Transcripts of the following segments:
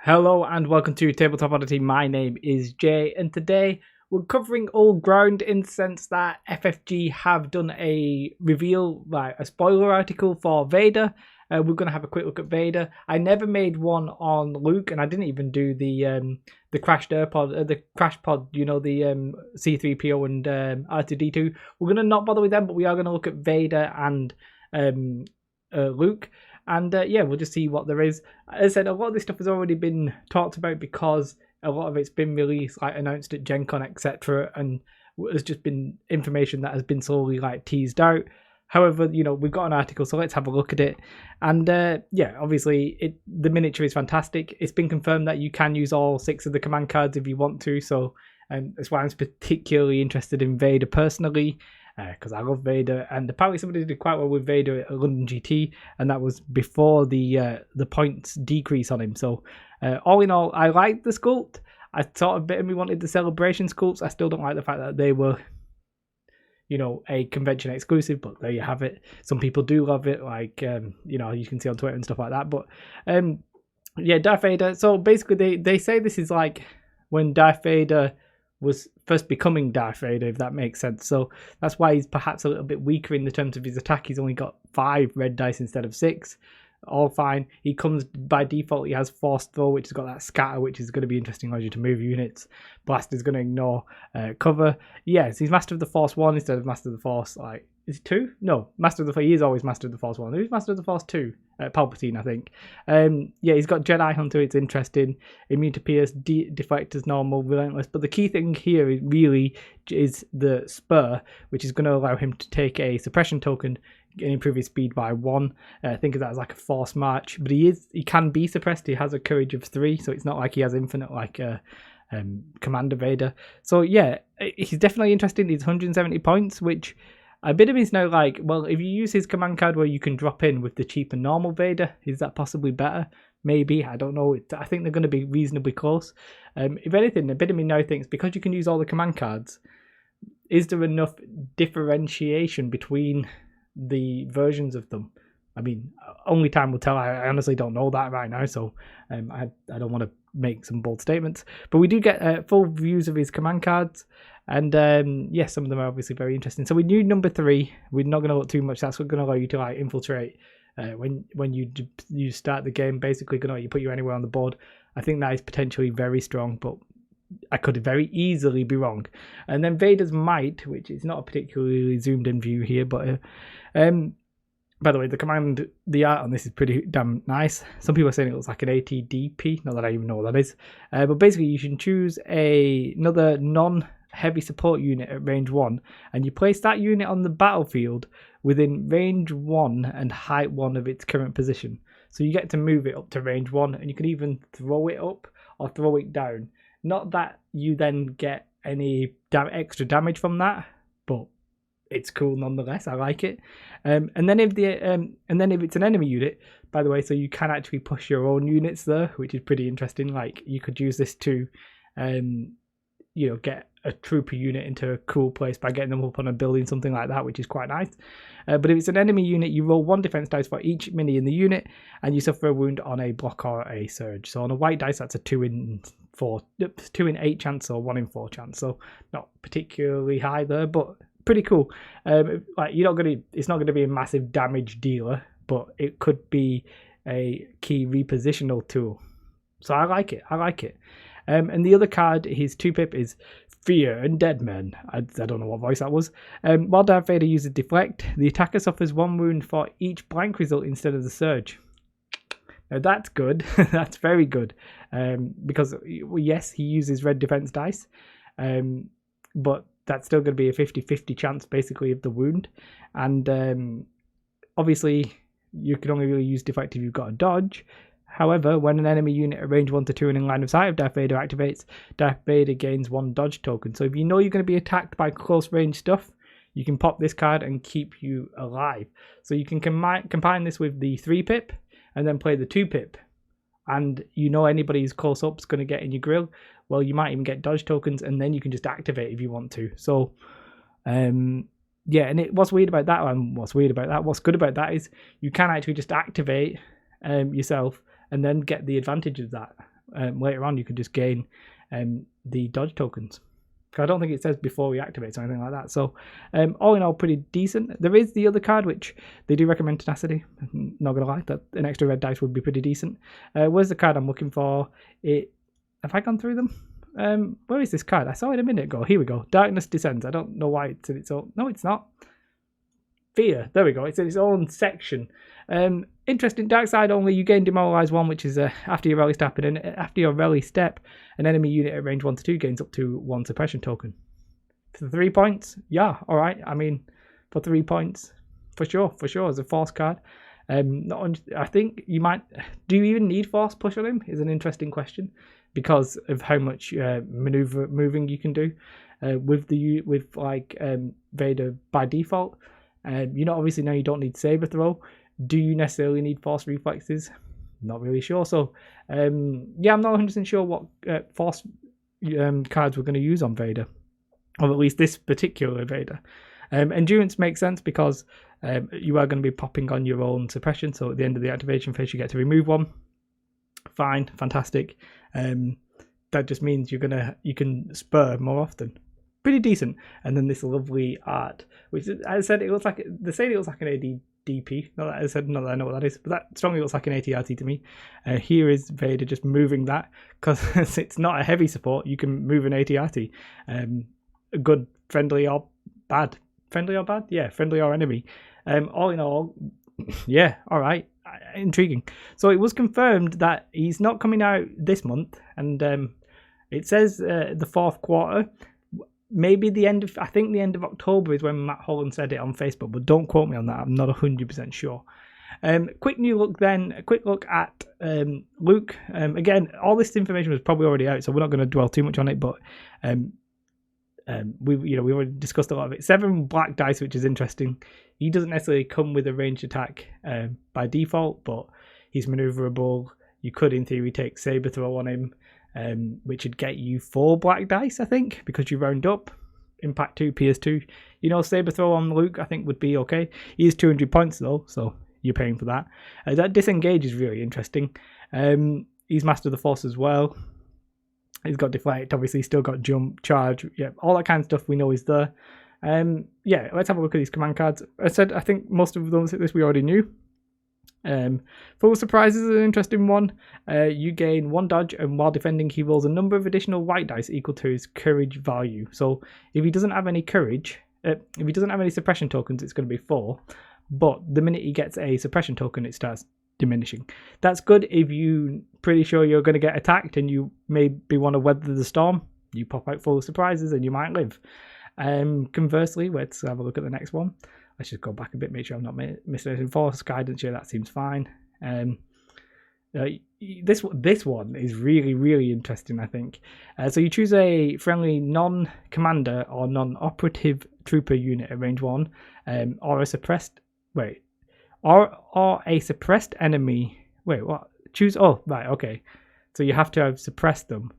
Hello and welcome to Tabletop Oddity. My name is Jay, and today we're covering all ground in the sense that FFG have done a reveal, like a spoiler article for Vader. We're going to have a quick look at Vader. I never made one on Luke, and I didn't even do the crashed AirPod, the crash pod. You know, the C3PO and R2D2. We're going to not bother with them, but we are going to look at Vader and Luke. And yeah, we'll just see what there is. As I said, a lot of this stuff has already been talked about because a lot of it's been released, like announced at Gen Con, etc. And there's just been information that has been slowly like teased out. However, you know, we've got an article, so let's have a look at it. And yeah, obviously, the miniature is fantastic. It's been confirmed that you can use all 6 of the command cards if you want to. So that's why I'm particularly interested in Vader personally. Because I love Vader, and apparently somebody did quite well with Vader at London GT, and that was before the points decrease on him. So all in all, I like the sculpt. I thought a bit of me wanted the celebration sculpts. I still don't like the fact that they were, you know, a convention exclusive, but there you have it. Some people do love it, like you know, you can see on Twitter and stuff like that. But yeah, Darth Vader. So basically, they say this is like when Darth Vader was first becoming Darth Vader, if that makes sense. So that's why he's perhaps a little bit weaker in the terms of his attack. He's only got 5 red dice instead of 6. All fine. He comes by default, he has Force Throw, which has got that scatter, which is going to be interesting, allows you to move units. Blast is going to ignore cover. Yes, he's Master of the Force 1 instead of Master of the Force, like, is it 2? No, Master of the Force, he is always Master of the Force 1. Who's Master of the Force 2? Palpatine, I think. Yeah, he's got Jedi Hunter, it's interesting. Immune to Pierce, Deflect as normal, Relentless. But the key thing here really is the Spur, which is going to allow him to take a suppression token and improve his speed by 1. Think of that as like a force march. But he can be suppressed. He has a courage of 3, so it's not like he has infinite like Commander Vader. So yeah, he's definitely interesting. He's 170 points, which a bit of me is now like, well, if you use his command card where you can drop in with the cheap and normal Vader, is that possibly better? Maybe, I don't know. I think they're going to be reasonably close. If anything, a bit of me now thinks because you can use all the command cards, is there enough differentiation between the versions of them? I mean, only time will tell. I honestly don't know that right now, so I don't want to make some bold statements. But we do get full views of his command cards, and yeah, some of them are obviously very interesting. So we knew number 3. We're not going to look too much. That's going to allow you to like infiltrate when you start the game. Basically, going to let you put you anywhere on the board. I think that is potentially very strong, but I could very easily be wrong. And then Vader's Might, which is not a particularly zoomed in view here, but by the way, the art on this is pretty damn nice. Some people are saying it looks like an ATDP, not that I even know what that is. But basically, you can choose another non-heavy support unit at range 1, and you place that unit on the battlefield within range 1 and height 1 of its current position. So you get to move it up to range 1, and you can even throw it up or throw it down. Not that you then get any extra damage from that, but it's cool nonetheless. I like it. And then if it's an enemy unit, by the way, so you can actually push your own units there, which is pretty interesting. Like you could use this to, you know, get a trooper unit into a cool place by getting them up on a building, something like that, which is quite nice. But if it's an enemy unit, you roll 1 defense dice for each mini in the unit, and you suffer a wound on a block or a surge. So on a white dice, that's a 2 in 8 chance or 1 in 4 chance. So not particularly high there, but pretty cool. Like it's not gonna be a massive damage dealer, but it could be a key repositional tool. So I like it. And the other card, his 2-pip, is Fear and Dead Men. I don't know what voice that was. While Darth Vader uses Deflect, the attacker suffers 1 wound for each blank result instead of the surge. Now that's good. That's very good. Because yes, he uses red defense dice, but that's still going to be a 50-50 chance basically of the wound. And obviously you can only really use Deflect if you've got a dodge. However, when an enemy unit at range 1 to 2 and in line of sight of Darth Vader activates, Darth Vader gains 1 dodge token. So if you know you're going to be attacked by close range stuff, you can pop this card and keep you alive. So you can combine this with the 3-pip and then play the 2-pip. And you know anybody who's close up is going to get in your grill. Well, you might even get dodge tokens, and then you can just activate if you want to. So, yeah, and what's weird about that, and what's good about that is you can actually just activate yourself and then get the advantage of that. later on you could just gain the dodge tokens. I don't think it says before he activates or anything like that. So all in all, pretty decent. There is the other card, which they do recommend tenacity. I'm not going to lie, that an extra red dice would be pretty decent. Where's the card I'm looking for? Have I gone through them? Where is this card? I saw it a minute ago. Here we go. Darkness Descends. I don't know why it's in its own... No, it's not. Fear. There we go. It's in its own section. Interesting. Dark side only. You gain Demoralize 1, which is after your rally step, and after your rally step, an enemy unit at range 1 to 2 gains up to 1 suppression token. For 3 points, yeah, all right. I mean, for 3 points, for sure, as a force card. I think you might. Do you even need force push on him? Is an interesting question because of how much moving you can do with Vader by default. Obviously now you don't need saber throw. Do you necessarily need force reflexes? Not really sure. So I'm not 100% sure what force cards we're going to use on Vader, or at least this particular Vader. Endurance makes sense because you are going to be popping on your own suppression. So at the end of the activation phase, you get to remove one. Fine, fantastic. That just means you can spur more often. Pretty decent. And then this lovely art, which I said it looks like they say it looks like an ADDP. Not that I know what that is, but that strongly looks like an ATRT to me. Here is Vader just moving that because it's not a heavy support. You can move an ATRT. Good, friendly or bad. Friendly or bad? Yeah, friendly or enemy. All in all, yeah, all right. Intriguing. So it was confirmed that he's not coming out this month, and it says the fourth quarter. Maybe the end of October is when Matt Holland said it on Facebook, but don't quote me on that. I'm not 100% sure. Quick look at Luke. Again, all this information was probably already out, so we're not going to dwell too much on it. But we already discussed a lot of it. 7 black dice, which is interesting. He doesn't necessarily come with a ranged attack by default, but he's maneuverable. You could, in theory, take saber throw on him. Which would get you 4 black dice, I think, because you round up. Impact 2, PS2. Saber throw on Luke, I think, would be okay. He is 200 points, though, so you're paying for that. That disengage is really interesting. He's Master of the Force as well. He's got deflect, obviously, still got jump, charge, yeah, all that kind of stuff we know is there. Let's have a look at these command cards. I think most of those we already knew. Full surprise is an interesting one. You gain 1 dodge, and while defending, he rolls a number of additional white dice equal to his courage value. So if he doesn't have any courage, if he doesn't have any suppression tokens, it's going to be 4. But the minute he gets a suppression token, it starts diminishing. That's good if you're pretty sure you're going to get attacked and you maybe want to weather the storm. You pop out full of surprises and you might live. Conversely, let's have a look at the next one. Let's just go back a bit, make sure I'm not missing anything. Force guidance, yeah, that seems fine. This one is really, really interesting, I think. So you choose a friendly non-commander or non-operative trooper unit at range 1, or a suppressed enemy. Wait, what? Choose. Oh, right, okay. So you have to have suppressed them.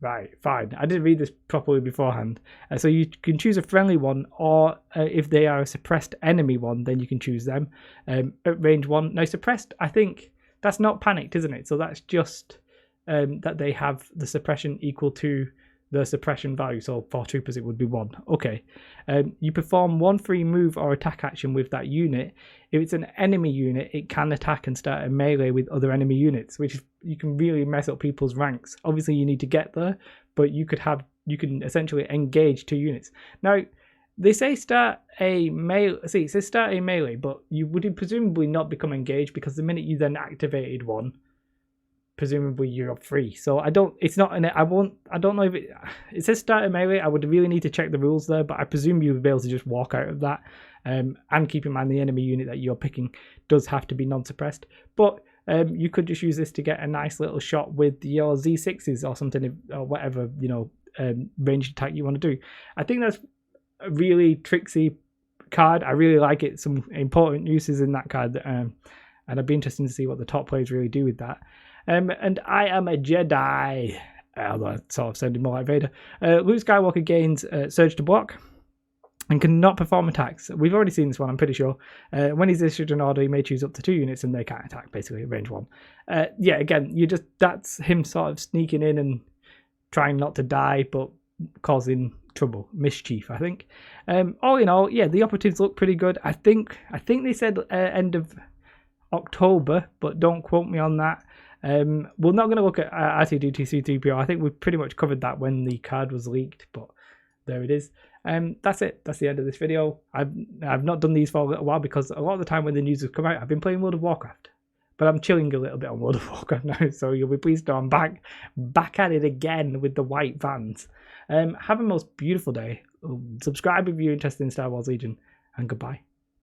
Right, fine. I didn't read this properly beforehand. So you can choose a friendly one, or if they are a suppressed enemy one, then you can choose them at range 1. Now, suppressed, I think that's not panicked, isn't it? So that's just that they have the suppression equal to the suppression value. So for troopers, it would be 1. Okay. You perform 1 free move or attack action with that unit. If it's an enemy unit, it can attack and start a melee with other enemy units, which you can really mess up people's ranks. Obviously, you need to get there, but you can essentially engage 2 units. Now, they say start a melee. See, it says start a melee, but you would presumably not become engaged because the minute you then activated one, presumably you're free. So I don't know if it says start a melee. I would really need to check the rules there, but I presume you would be able to just walk out of that. And keep in mind the enemy unit that you're picking does have to be non-suppressed. But you could just use this to get a nice little shot with your Z6s or something, or whatever, ranged attack you want to do. I think that's a really tricksy card. I really like it. Some important uses in that card. And I'd be interested to see what the top players really do with that. And I am a Jedi. Although I sort of sounded more like Vader. Luke Skywalker gains Surge to Block. and cannot perform attacks. We've already seen this one, I'm pretty sure. When he's issued an order, he may choose up to 2 units and they can't attack, basically, range 1. Yeah, again, that's him sort of sneaking in and trying not to die, but causing trouble, mischief, I think. All in all, yeah, the operatives look pretty good. I think they said end of October, but don't quote me on that. We're not going to look at R2-D2 C3PO. I think we've pretty much covered that when the card was leaked, but there it is. That's it. That's the end of this video. I've not done these for a little while because a lot of the time when the news has come out, I've been playing World of Warcraft. But I'm chilling a little bit on World of Warcraft now, so you'll be pleased to know I'm back at it again with the white vans. Have a most beautiful day. Subscribe if you're interested in Star Wars Legion, and goodbye.